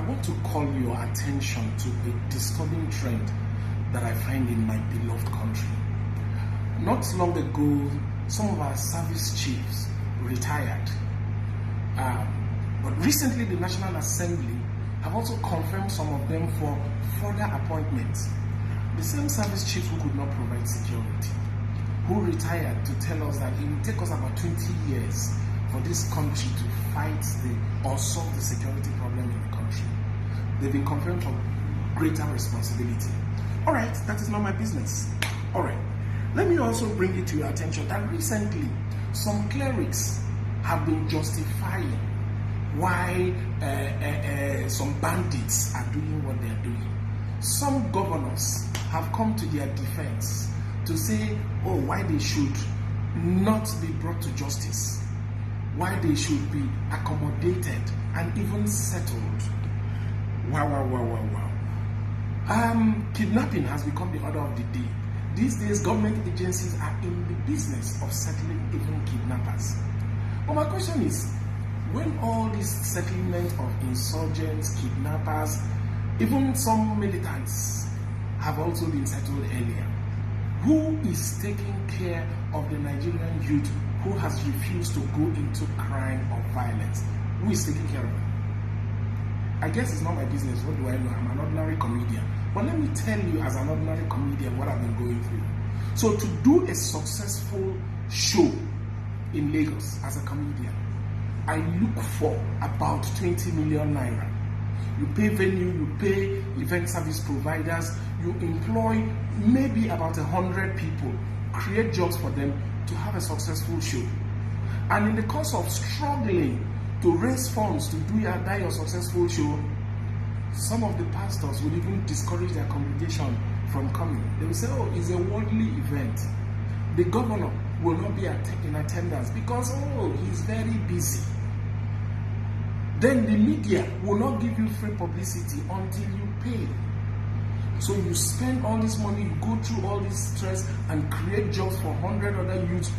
want to call your attention to a disturbing trend that I find in my beloved country. Not long ago, some of our service chiefs retired. But recently, the National Assembly have also confirmed some of them for further appointments. The same service chiefs who could not provide security, who retired to tell us that it will take us about 20 years for this country to fight or solve the security problem in the country. They've been confirmed for greater responsibility. All right, that is not my business. All right, let me also bring it to your attention that recently some clerics have been justifying why some bandits are doing what they are doing. Some governors have come to their defense to say, oh, why they should not be brought to justice, why they should be accommodated and even settled. Wow. Kidnapping has become the order of the day. These days, government agencies are in the business of settling even kidnappers. But my question is, when all this settlement of insurgents, kidnappers, even some militants have also been settled earlier, who is taking care of the Nigerian youth who has refused to go into crime or violence? Who is taking care of them? I guess it's not my business. What do I know? I'm an ordinary comedian. But let me tell you, as an ordinary comedian, what I've been going through. So to do a successful show in Lagos as a comedian, I look for about 20 million naira. You pay venue, you pay event service providers, you employ maybe about 100 people, create jobs for them to have a successful show. And in the course of struggling to raise funds to do your successful show, some of the pastors would even discourage their congregation from coming. They will say, oh, it's a worldly event. The governor will not be in attendance because, oh, he's very busy. Then the media will not give you free publicity until you pay. So you spend all this money, you go through all this stress and create jobs for 100 other youths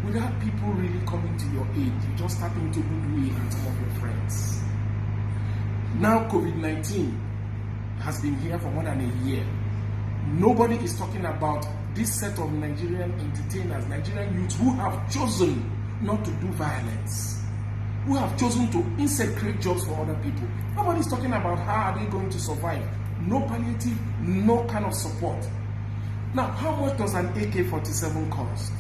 without people really coming to your aid. You just tap into goodwill and some of your friends. Now COVID-19 has been here for more than a year. Nobody is talking about this set of Nigerian entertainers, Nigerian youths who have chosen not to do violence, who have chosen to instead create jobs for other people. Nobody is talking about how are they going to survive. No palliative, no kind of support. Now, how much does an AK-47 cost?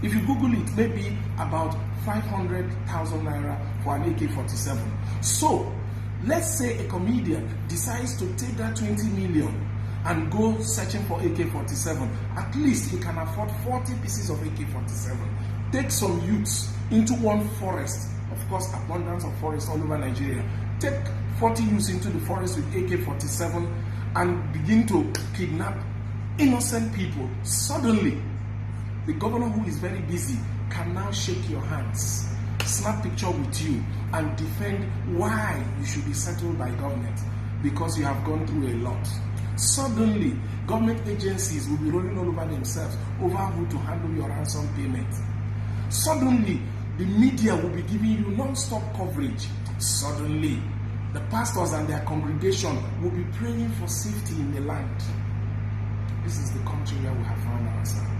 If you Google it, maybe about 500,000 naira for an AK-47. So, let's say a comedian decides to take that 20 million and go searching for AK-47. At least he can afford 40 pieces of AK-47. Take some youths into one forest. Of course, abundance of forests all over Nigeria. Take 40 youths into the forest with AK-47 and begin to kidnap innocent people. Suddenly, the governor, who is very busy, can now shake your hands, snap picture with you, and defend why you should be settled by government because you have gone through a lot. Suddenly, government agencies will be rolling all over themselves over who to handle your ransom payment. Suddenly, the media will be giving you non-stop coverage. Suddenly, the pastors and their congregation will be praying for safety in the land. This is the country where we have found ourselves.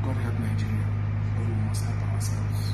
God help Nigeria, but we must help ourselves.